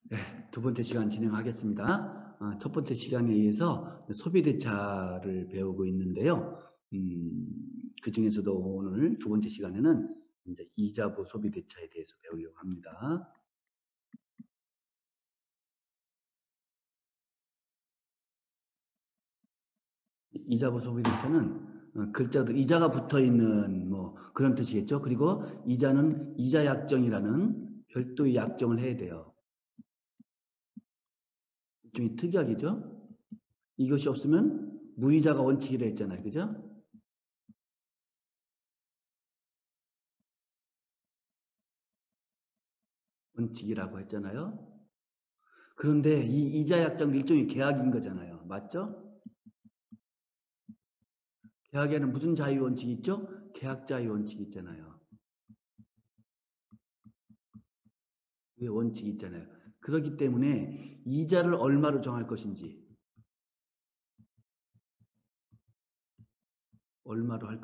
네, 두 번째 시간 진행하겠습니다. 첫 번째 시간에 의해서 소비대차를 배우고 있는데요. 그 중에서도 오늘 두 번째 시간에는 이제 이자부 소비대차에 대해서 배우려고 합니다. 이자부 소비대차는 글자도 이자가 붙어 있는 뭐 그런 뜻이겠죠. 그리고 이자는 이자 약정이라는 별도의 약정을 해야 돼요. 좀 특이하겠죠? 이것이 없으면 무이자가 원칙이라 했잖아요. 그죠? 원칙이라고 했잖아요. 그런데 이 이자 약정도 일종의 계약인 거잖아요. 맞죠? 계약에는 무슨 자유 원칙이 있죠? 계약 자유 원칙이 있잖아요. 그 원칙이 있잖아요. 그렇기 때문에 이자를 얼마로 정할 것인지, 얼마로 할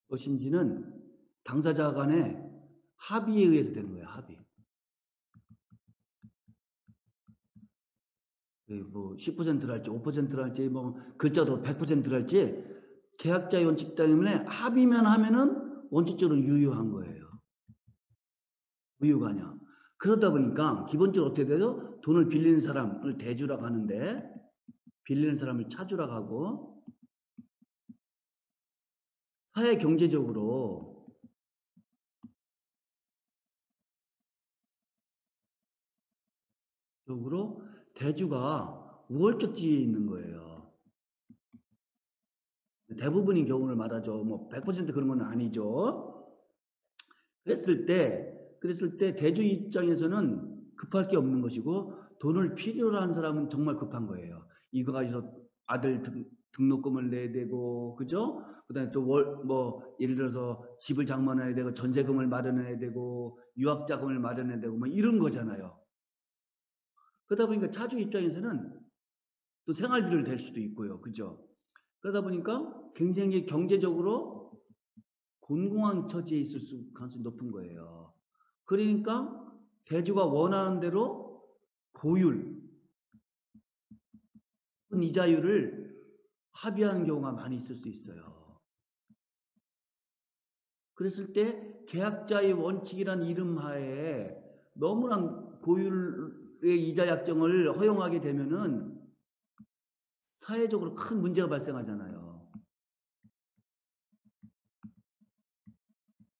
것인지는 당사자 간의 합의에 의해서 되는 거예요. 합의. 뭐 10%를 할지 5%를 할지 뭐 글자도 100%를 할지 계약자의 원칙 때문에 합의면 하면은 원칙적으로 유효한 거예요. 무효가냐. 그러다 보니까 기본적으로 어떻게 돼요? 돈을 빌리는 사람을 대주라고 하는데 빌리는 사람을 차주라고 하고 사회 경제적으로 대주가 우월적지에 있는 거예요. 대부분의 경우를 말하죠. 뭐 100% 그런 건 아니죠. 그랬을 때 대주 입장에서는 급할 게 없는 것이고 돈을 필요로 한 사람은 정말 급한 거예요. 이거 가지고 아들 등록금을 내야 되고, 그죠? 그 다음에 또 예를 들어서 집을 장만해야 되고, 전세금을 마련해야 되고, 유학자금을 마련해야 되고, 뭐 이런 거잖아요. 그러다 보니까 차주 입장에서는 또 생활비를 댈 수도 있고요. 그죠? 그러다 보니까 굉장히 경제적으로 곤궁한 처지에 있을 가능성이 높은 거예요. 그러니까 대주가 원하는 대로 고율, 이자율을 합의하는 경우가 많이 있을 수 있어요. 그랬을 때 계약자의 원칙이란 이름 하에 너무나 고율의 이자 약정을 허용하게 되면은 사회적으로 큰 문제가 발생하잖아요.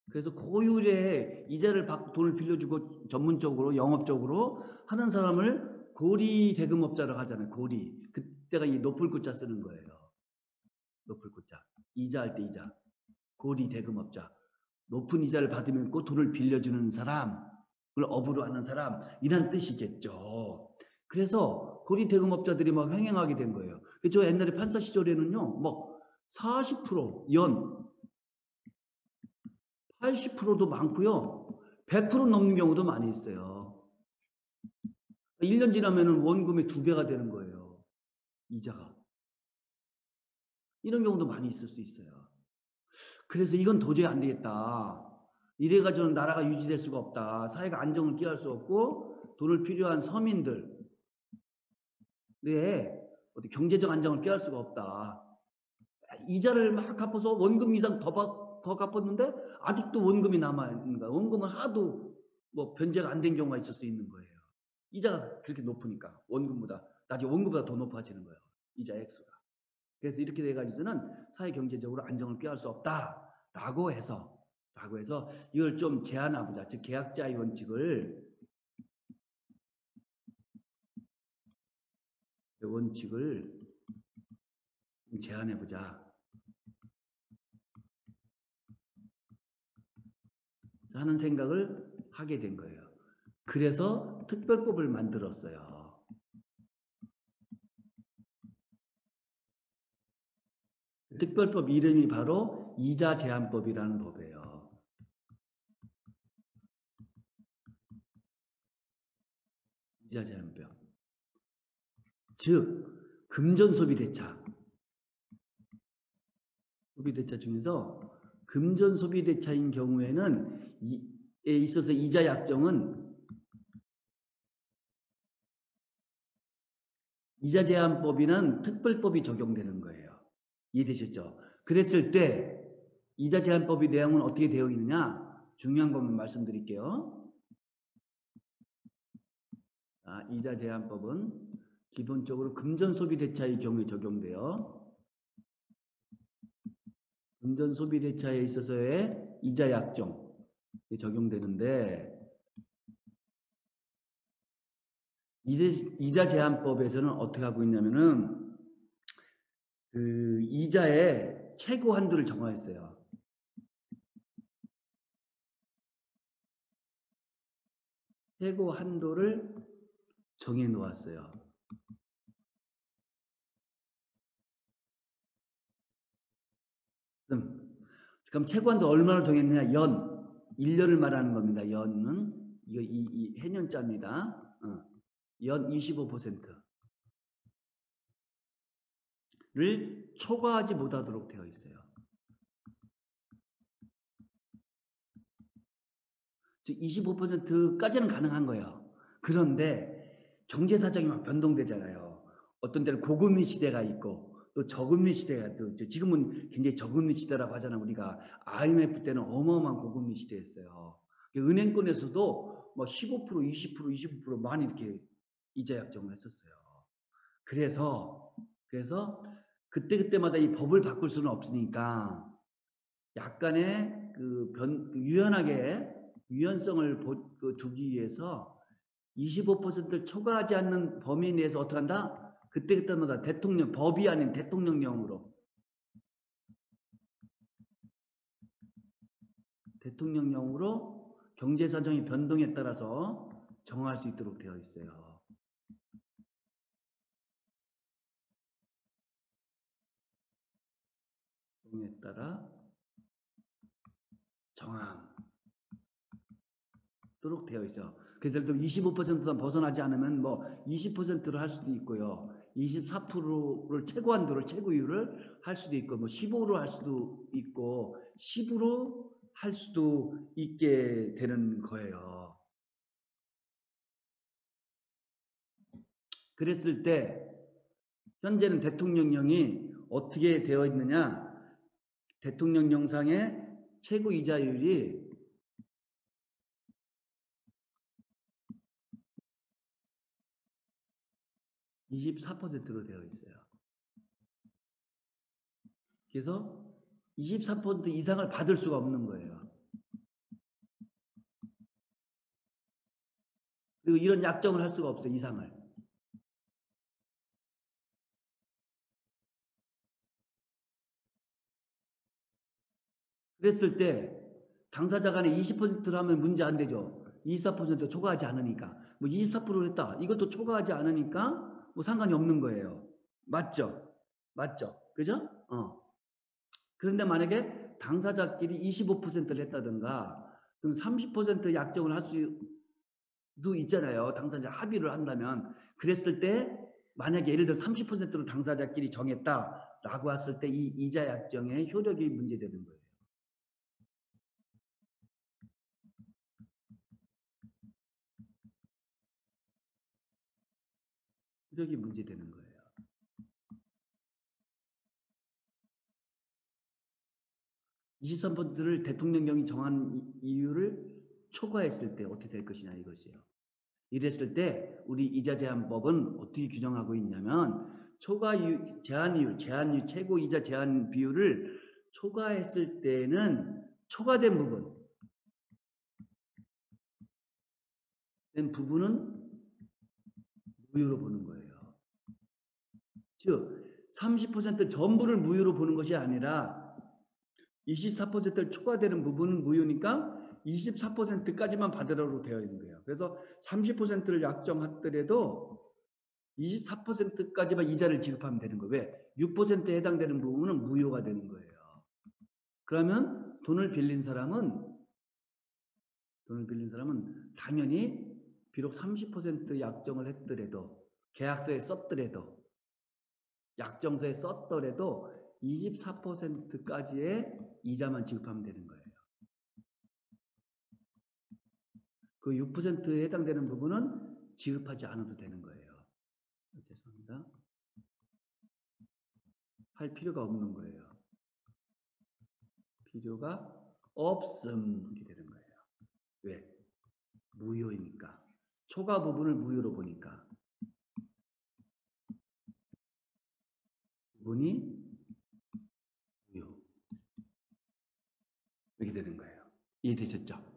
그래서 고율의 이자를 받고 돈을 빌려주고 전문적으로 영업적으로 하는 사람을 고리 대금업자라고 하잖아요. 고리. 그때가 이 높을 글자 쓰는 거예요. 높을 글자. 이자할 때 이자. 고리 대금업자. 높은 이자를 받으면 꼭 돈을 빌려주는 사람을 업으로 하는 사람 이란 뜻이겠죠. 그래서 고리 대금업자들이 막 횡행하게 된 거예요. 저 옛날에 판사 시절에는요. 막 40%연 80%도 많고요. 100% 넘는 경우도 많이 있어요. 1년 지나면 원금의 2배가 되는 거예요. 이자가. 이런 경우도 많이 있을 수 있어요. 그래서 이건 도저히 안 되겠다. 이래가지고는 나라가 유지될 수가 없다. 사회가 안정을 취할 수 없고 돈을 필요한 서민들 어디 경제적 안정을 취할 수가 없다. 이자를 막 갚아서 원금 이상 더 갚았는데 아직도 원금이 남아있는 거야. 원금은 하도 뭐 변제가 안 된 경우가 있을 수 있는 거예요. 이자가 그렇게 높으니까 원금보다 나중에 원금보다 더 높아지는 거예요. 이자 액수가. 그래서 이렇게 돼가지고는 사회 경제적으로 안정을 꾀할 수 없다라고 해서 이걸 좀 제한해보자. 즉 계약자의 원칙을 제한해보자 하는 생각을 하게 된 거예요. 그래서 특별법을 만들었어요. 특별법 이름이 바로 이자 제한법이라는 법이에요. 이자 제한법. 즉 금전 소비대차 중에서 금전 소비대차인 경우에는 있어서 이자 약정은 이자 제한법이나 특별법이 적용되는 거예요. 이해되셨죠? 그랬을 때 이자 제한법의 내용은 어떻게 되어 있느냐? 중요한 것만 말씀드릴게요. 이자 제한법은 기본적으로 금전소비대차의 경우에 적용돼요. 금전소비대차에 있어서의 이자 약정이 적용되는데 이자 제한법에서는 어떻게 하고 있냐면은 그 이자의 최고 한도를 정하였어요. 최고 한도를 정해 놓았어요. 그럼 최고 한도 얼마를 정했느냐? 1년을 말하는 겁니다. 연은 이 해년자입니다. 연 25%를 초과하지 못하도록 되어 있어요. 즉 25%까지는 가능한 거예요. 그런데 경제 사정이 막 변동되잖아요. 어떤 때는 고금리 시대가 있고 또 저금리 시대가 또 지금은 굉장히 저금리 시대라고 하잖아요. 우리가 IMF 때는 어마어마한 고금리 시대였어요. 은행권에서도 뭐 15%, 20%, 25% 많이 이렇게 이자 약정을 했었어요. 그래서 그때마다 이 법을 바꿀 수는 없으니까 약간의 유연성을 두기 위해서 25%를 초과하지 않는 범위 내에서 어떻게 한다? 그때마다 법이 아닌 대통령령으로 경제 사정의 변동에 따라서 정할 수 있도록 되어 있어요. 에 따라 정함도록 되어 있어요. 그래서 예를 들면 25%만 벗어나지 않으면 뭐 20%를 할 수도 있고요. 24%를 최고율을 할 수도 있고 뭐 15%로 할 수도 있고 10으로 할 수도 있게 되는 거예요. 그랬을 때 현재는 대통령령이 어떻게 되어 있느냐? 대통령령상의 최고 이자율이 24%로 되어 있어요. 그래서 24% 이상을 받을 수가 없는 거예요. 그리고 이런 약정을 할 수가 없어요. 이상을. 그랬을 때 당사자 간에 20%를 하면 문제 안 되죠. 24% 초과하지 않으니까. 뭐 24%를 했다. 이것도 초과하지 않으니까 뭐 상관이 없는 거예요. 맞죠? 그죠? 그런데 만약에 당사자끼리 25%를 했다든가 그럼 30% 약정을 할 수도 있잖아요. 당사자 합의를 한다면. 그랬을 때 만약에 예를 들어 30%를 당사자끼리 정했다라고 했을 때 이 이자 약정의 효력이 문제되는 거예요. 효력이 문제되는 거예요. 23%를 대통령령이 정한 이유를 초과했을 때 어떻게 될 것이냐 이것이요. 이랬을 때 우리 이자 제한법은 어떻게 규정하고 있냐면 제한이율, 최고 이자 제한 비율을 초과했을 때는 초과된 부분은 무효로 보는 거예요. 즉 30% 전부를 무효로 보는 것이 아니라 24%를 초과되는 부분은 무효니까 24%까지만 받으라고 되어 있는 거예요. 그래서 30%를 약정하더라도 24%까지만 이자를 지급하면 되는 거예요. 왜? 6%에 해당되는 부분은 무효가 되는 거예요. 그러면 돈을 빌린 사람은 당연히 비록 30% 약정을 했더라도 계약서에 썼더라도 약정서에 썼더라도 24%까지의 이자만 지급하면 되는 거예요. 그 6%에 해당되는 부분은 지급하지 않아도 되는 거예요. 죄송합니다. 할 필요가 없는 거예요. 필요가 없음 이렇게 되는 거예요. 왜? 무효이니까. 초과 부분을 무효로 보니까. 부분이 무효. 이렇게 되는 거예요. 이해되셨죠?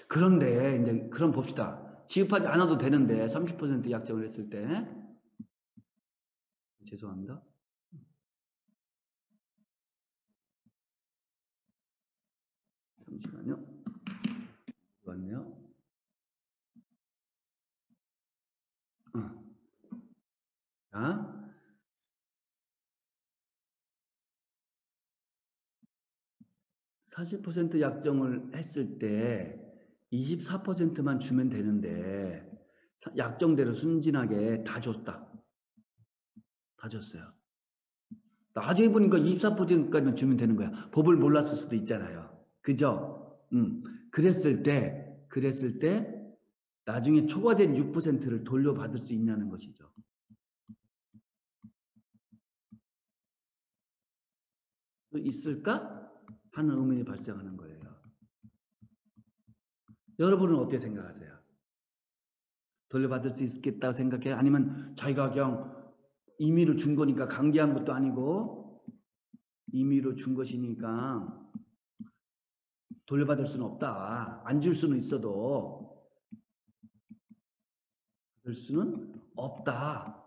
그런데 이제 그럼 봅시다. 지급하지 않아도 되는데 30% 약정을 했을 때 죄송합니다. 잠시만요. 맞네요. 자, 40% 약정을 했을 때 24%만 주면 되는데 약정대로 순진하게 다 줬다. 다 줬어요. 나중에 보니까 24%까지만 주면 되는 거야. 법을 몰랐을 수도 있잖아요. 그죠? 그랬을 때 나중에 초과된 6%를 돌려받을 수 있냐는 것이죠. 있을까? 하는 의문이 발생하는 거예요. 여러분은 어떻게 생각하세요? 돌려받을 수 있겠다고 생각해요? 아니면 자기가 그냥 임의로 준 거니까 강제한 것도 아니고 임의로 준 것이니까 돌려받을 수는 없다. 안 줄 수는 있어도 줄 수는 없다.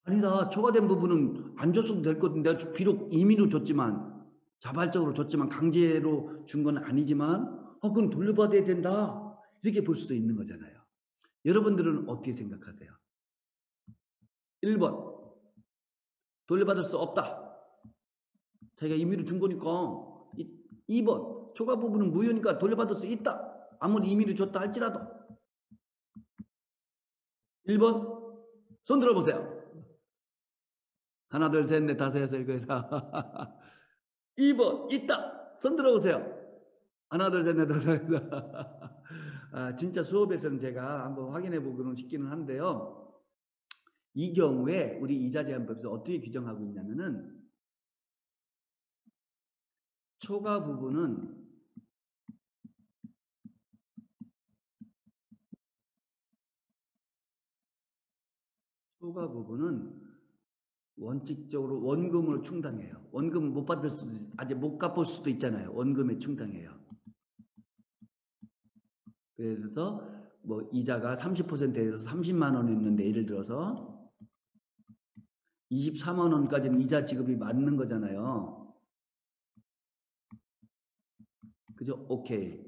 아니다. 초과된 부분은 안 줬어도 될 것 같은데 내가 비록 임의로 줬지만 자발적으로 줬지만 강제로 준 건 아니지만 그건 돌려받아야 된다. 이렇게 볼 수도 있는 거잖아요. 여러분들은 어떻게 생각하세요? 1번 돌려받을 수 없다. 자기가 임의로 준 거니까. 2번 초과 부분은 무효니까 돌려받을 수 있다. 아무리 임의로 줬다 할지라도. 1번 손 들어보세요. 하나 둘 셋 넷 다섯 여섯 일곱 여덟 2번 있다. 손 들어보세요. 하나 둘 셋 넷 다섯 여섯 진짜 수업에서는 제가 한번 확인해 보고는 싶기는 한데요. 이 경우에 우리 이자제한법에서 어떻게 규정하고 있냐면은 초과 부분은 원칙적으로 원금으로 충당해요. 원금 못 받을 수도 아직 못 갚을 수도 있잖아요. 원금에 충당해요. 그래서 뭐 이자가 30%에서 30만 원이었는데 예를 들어서 24만 원까지는 이자 지급이 맞는 거잖아요. 그죠? 오케이.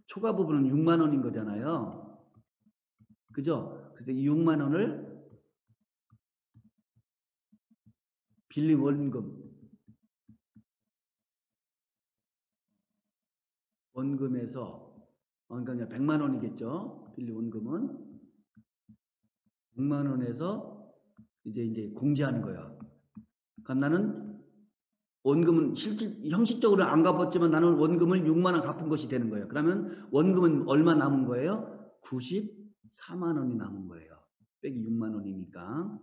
초과 부분은 6만 원인 거잖아요. 그죠? 그래서 이 6만 원을 빌린 원금에서 그러니까 100만 원이겠죠. 빌린 원금은 100만 원에서 이제 공제하는 거야. 그럼 나는 원금은 형식적으로는 안 갚았지만 나는 원금을 6만 원 갚은 것이 되는 거예요. 그러면 원금은 얼마 남은 거예요? 94만 원이 남은 거예요. 빼기 6만 원이니까.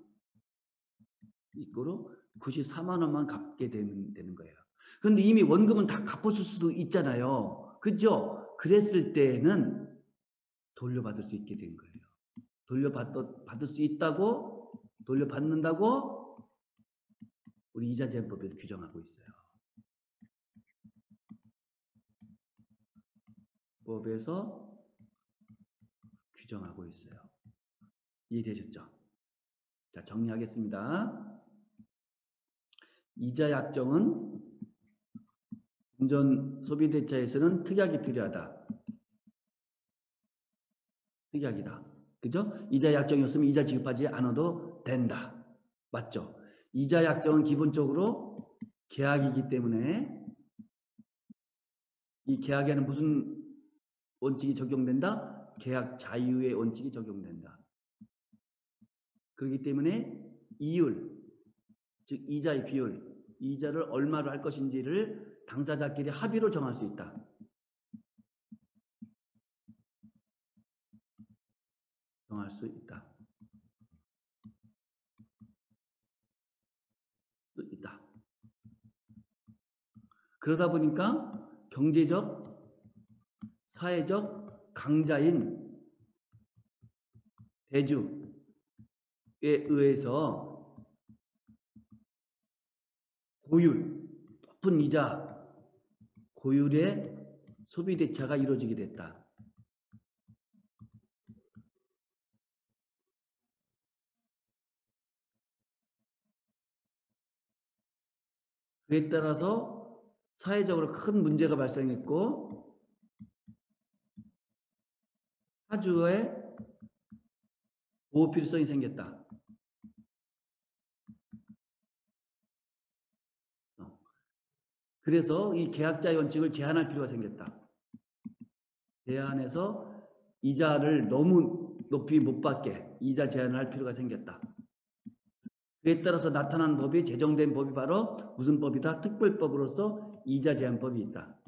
이거로 94만 원만 갚게 되는 거예요. 그런데 이미 원금은 다 갚았을 수도 있잖아요. 그죠? 그랬을 때는 돌려받을 수 있게 된 거예요. 돌려받을 수 있다고, 돌려받는다고 우리 이자제한법에서 규정하고 있어요. 법에서 규정하고 있어요. 이해되셨죠? 자, 정리하겠습니다. 이자 약정은 금전 소비대차에서는 특약이 필요하다. 특약이다. 그죠? 이자 약정이었으면 이자 지급하지 않아도 된다. 맞죠? 이자 약정은 기본적으로 계약이기 때문에 이 계약에는 무슨 원칙이 적용된다? 계약 자유의 원칙이 적용된다. 그렇기 때문에 이율, 즉 이자의 비율, 이자를 얼마로 할 것인지를 당사자끼리 합의로 정할 수 있다. 정할 수 있다. 그러다 보니까 경제적, 사회적 강자인 대주에 의해서 고율, 높은 이자, 고율의 소비 대차가 이루어지게 됐다. 그에 따라서 사회적으로 큰 문제가 발생했고 사주의 보호 필요성이 생겼다. 그래서 이 계약자의 원칙을 제한할 필요가 생겼다. 제한해서 이자를 너무 높이 못 받게 이자 제한을 할 필요가 생겼다. 그에 따라서 나타난 법이 제정된 법이 바로 무슨 법이다? 특별법으로서 이자 제한법이 있다.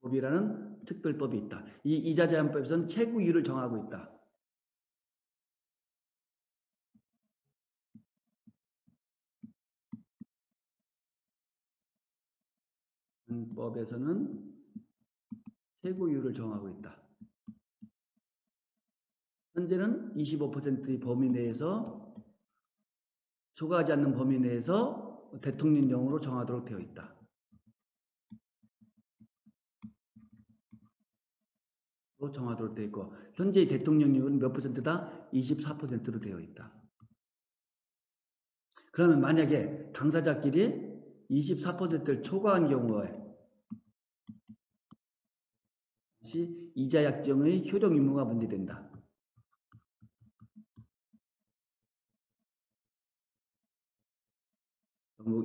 법이라는 특별법이 있다. 이 이자 제한법에서는 최고율을 정하고 있다. 법에서는 최고율을 정하고 있다. 현재는 25%의 범위 내에서 초과하지 않는 범위 내에서 대통령령으로 정하도록 되어 있다. 정하도록 되어 있고 현재 대통령령은 몇 %다? 24%로 되어 있다. 그러면 만약에 당사자끼리 24%를 초과한 경우에 이자 약정의 효력 의무가 문제된다.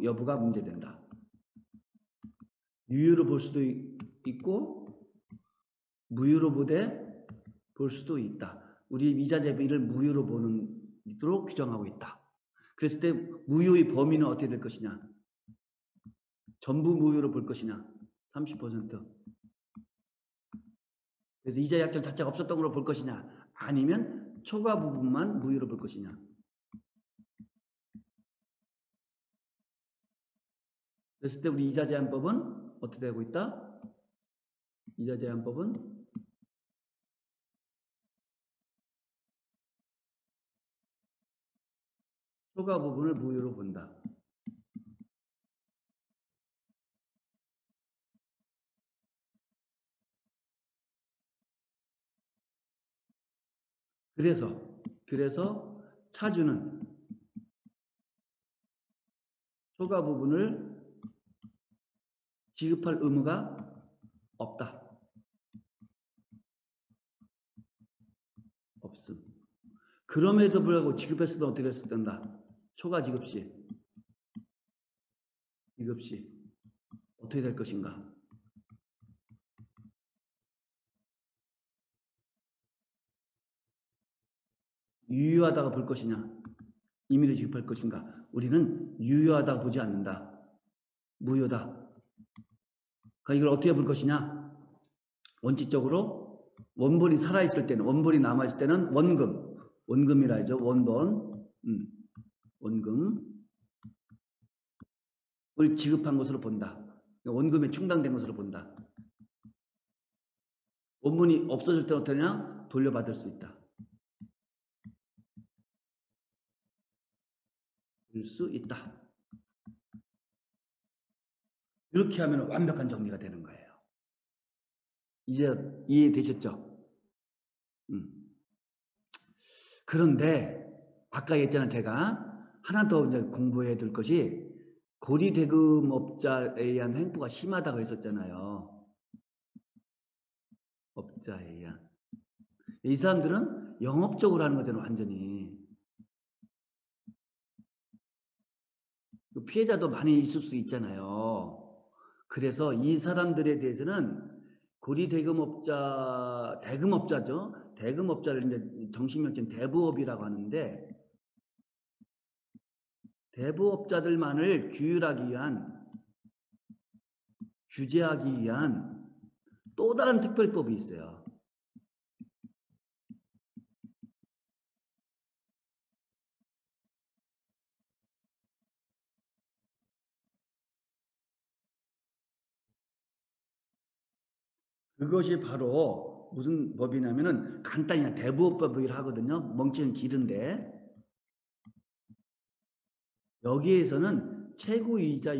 여부가 문제된다. 유효로 볼 수도 있고 무효로 볼 수도 있다. 우리 이자 제비를 무효로 보도록 규정하고 있다. 그랬을 때 무효의 범위는 어떻게 될 것이냐? 전부 무효로 볼 것이냐? 30%. 그래서 이자 약정 자체가 없었던 걸로 볼 것이냐? 아니면 초과 부분만 무효로 볼 것이냐? 그랬을 때 우리 이자 제한법은 어떻게 되고 있다? 이자 제한법은 초과 부분을 무효로 본다. 그래서 차주는 초과 부분을 지급할 의무가 없다. 없음. 그럼에도 불구하고 지급했을 때 어떻게 했을 텐다? 초과 지급 시 어떻게 될 것인가? 유효하다고 볼 것이냐? 임의로 지급할 것인가? 우리는 유효하다고 보지 않는다. 무효다. 그러니까 이걸 어떻게 볼 것이냐? 원칙적으로 원본이 살아있을 때는, 원본이 남아있을 때는 원금이라 하죠. 원금을 지급한 것으로 본다. 원금에 충당된 것으로 본다. 원본이 없어질 때 어떠냐? 돌려받을 수 있다. 줄 수 있다. 이렇게 하면 완벽한 정리가 되는 거예요. 이제 이해되셨죠? 그런데 아까 했잖아요. 제가 하나 더 이제 공부해야 될 것이 고리대금업자에 의한 횡포가 심하다고 했었잖아요. 업자에 의한. 이 사람들은 영업적으로 하는 거잖아요. 완전히. 피해자도 많이 있을 수 있잖아요. 그래서 이 사람들에 대해서는 대금업자죠. 대금업자를 이제 정식명칭 대부업이라고 하는데 대부업자들만을 규율하기 위한 규제하기 위한 또 다른 특별법이 있어요. 그것이 바로 무슨 법이냐면은 간단히 대부업법이라 하거든요. 멍치는 길은데 여기에서는 최고 이자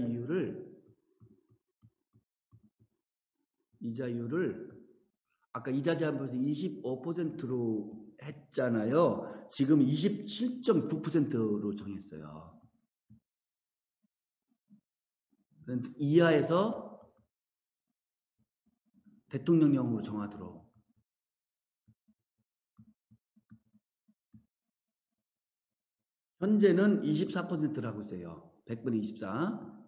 이자율을 아까 이자 제한법에서 25%로 했잖아요. 지금 27.9%로 정했어요. 이하에서 대통령령으로 정하도록. 현재는 24%라고 있어요. 100분의 24.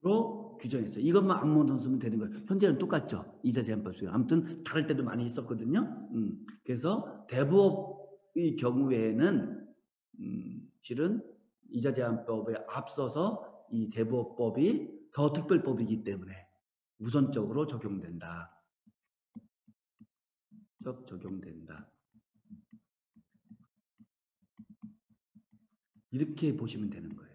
로 규정했어요. 이것만 안무만 쓰면 되는 거예요. 현재는 똑같죠. 이자 제한법이. 아무튼 다를 때도 많이 있었거든요. 그래서 대부업의 경우에는 실은 이자 제한법에 앞서서 이 대부업법이 더 특별법이기 때문에 우선적으로 적용된다. 적용된다. 이렇게 보시면 되는 거예요.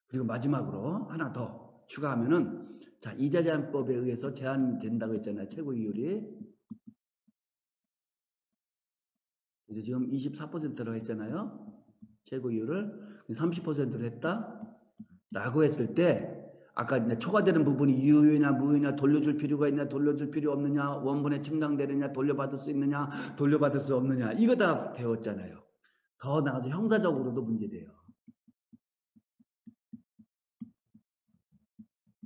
그리고 마지막으로 하나 더 추가하면은 자, 이자 제한법에 의해서 제한된다고 했잖아요. 최고 이율이. 이제 지금 24%라고 했잖아요. 최고 이율을 30%로 했다. 라고 했을 때 아까 이제 초과되는 부분이 유효냐 무효냐 돌려줄 필요가 있냐 돌려줄 필요 없느냐 원본에 측량되느냐 돌려받을 수 있느냐 돌려받을 수 없느냐 이거 다 배웠잖아요. 더 나아가서 형사적으로도 문제돼요.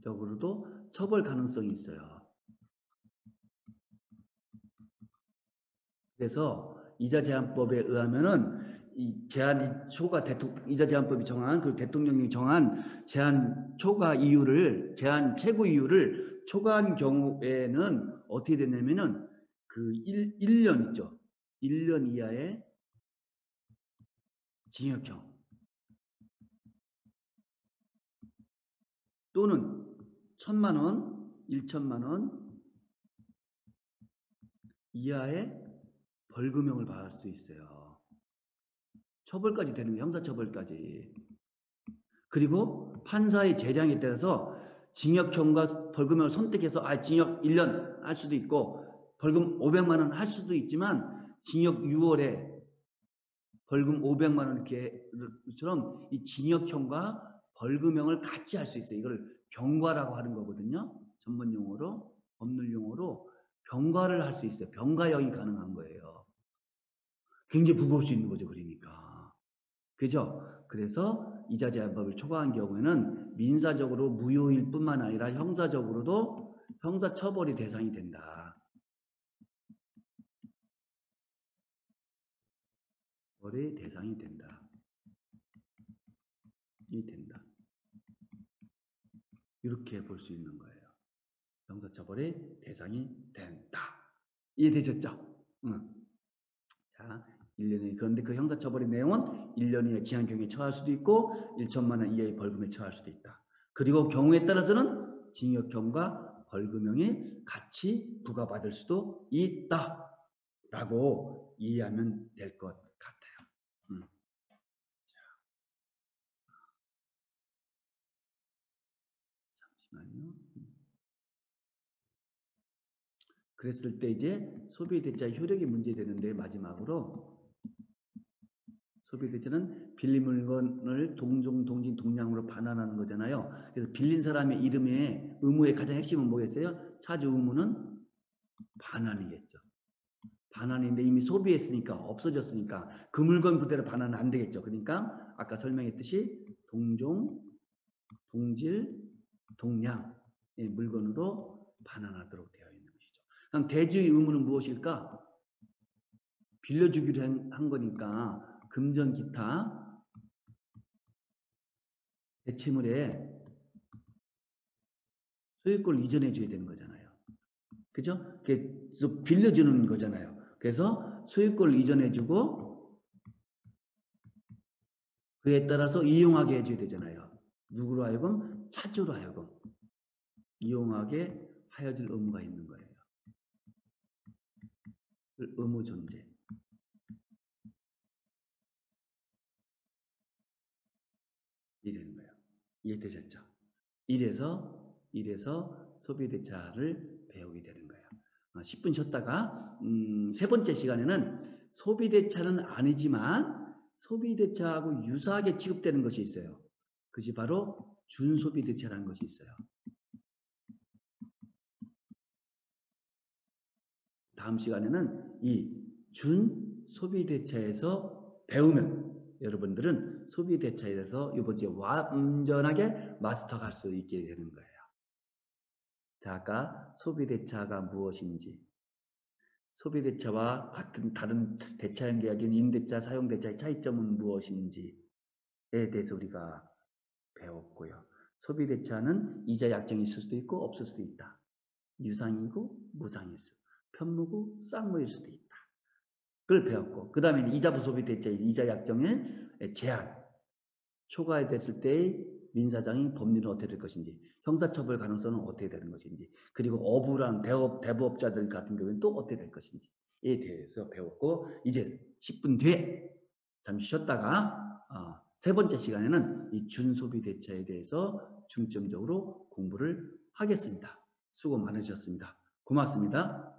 적으로도 처벌 가능성이 있어요. 그래서 이자 제한법에 의하면은 이 제한 초과 이자 제한법이 정한 그 대통령이 정한 제한 초과 이율을 제한 최고 이율을 초과한 경우에는 어떻게 되냐면은 그 1년 있죠. 1년 이하의 징역형 또는 1,000만 원, 1천만 원 이하의 벌금형을 받을 수 있어요. 처벌까지 되는 거예요. 형사처벌까지. 그리고 판사의 재량에 따라서 징역형과 벌금형을 선택해서 징역 1년 할 수도 있고 벌금 500만 원 할 수도 있지만 징역 6월에 벌금 500만 원 이렇게처럼 이 징역형과 벌금형을 같이 할 수 있어요. 이걸 병과라고 하는 거거든요. 전문 용어로 법률 용어로 병과를 할 수 있어요. 병과형이 가능한 거예요. 굉장히 무거울 수 있는 거죠. 그러니까. 그죠? 그래서 이자 제한법을 초과한 경우에는 민사적으로 무효일 뿐만 아니라 형사적으로도 형사처벌이 대상이 된다. 처벌의 대상이 된다. 이렇게 볼 수 있는 거예요. 형사처벌의 대상이 된다. 이해되셨죠? 자, 1년에 그런데 그 형사처벌의 내용은 1년 이하의 징역형에 처할 수도 있고 1천만 원 이하의 벌금에 처할 수도 있다. 그리고 경우에 따라서는 징역형과 벌금형이 같이 부과받을 수도 있다. 라고 이해하면 될 것 같아요. 잠시만요. 그랬을 때 이제 소비대차 효력이 문제되는데 마지막으로 소비대차는 빌린 물건을 동종, 동진, 동량으로 반환하는 거잖아요. 그래서 빌린 사람의 이름에 의무의 가장 핵심은 뭐겠어요? 차주 의무는 반환이겠죠. 반환인데 이미 소비했으니까 없어졌으니까 그 물건 그대로 반환은 안 되겠죠. 그러니까 아까 설명했듯이 동종, 동질, 동량의 물건으로 반환하도록 되어 있는 것이죠. 그럼 대주의 의무는 무엇일까? 빌려주기로 한 거니까 금전 기타 대체물에 소유권을 이전해 줘야 되는 거잖아요. 그죠? 그래서 빌려주는 거잖아요. 그래서 소유권을 이전해 주고 그에 따라서 이용하게 해줘야 되잖아요. 누구로 하여금? 차주로 하여금 이용하게 하여줄 의무가 있는 거예요. 의무 존재. 이되는 거예요. 이해되셨죠? 이래서 소비대차를 배우게 되는 거예요. 10분 쉬었다가 세 번째 시간에는 소비대차는 아니지만 소비대차하고 유사하게 취급되는 것이 있어요. 그것이 바로 준소비대차라는 것이 있어요. 다음 시간에는 이 준소비대차에서 배우면 여러분들은 소비대차에 대해서 이번 주에 완전하게 마스터할 수 있게 되는 거예요. 자, 아까 소비대차가 무엇인지, 소비대차와 같은 다른 대차형 계약인 임대차, 사용대차의 차이점은 무엇인지에 대해서 우리가 배웠고요. 소비대차는 이자 약정이 있을 수도 있고 없을 수도 있다. 유상이고 무상일 수, 편무고 쌍무일 수도 있다. 그걸 배웠고, 그 다음에 이자부 소비대차의 이자 약정의 제한, 초과됐을 때의 민사장이 법률은 어떻게 될 것인지, 형사처벌 가능성은 어떻게 되는 것인지, 그리고 어부랑 대부업자들 같은 경우에는 또 어떻게 될 것인지에 대해서 배웠고, 이제 10분 뒤에 잠시 쉬었다가 세 번째 시간에는 이 준소비대차에 대해서 중점적으로 공부를 하겠습니다. 수고 많으셨습니다. 고맙습니다.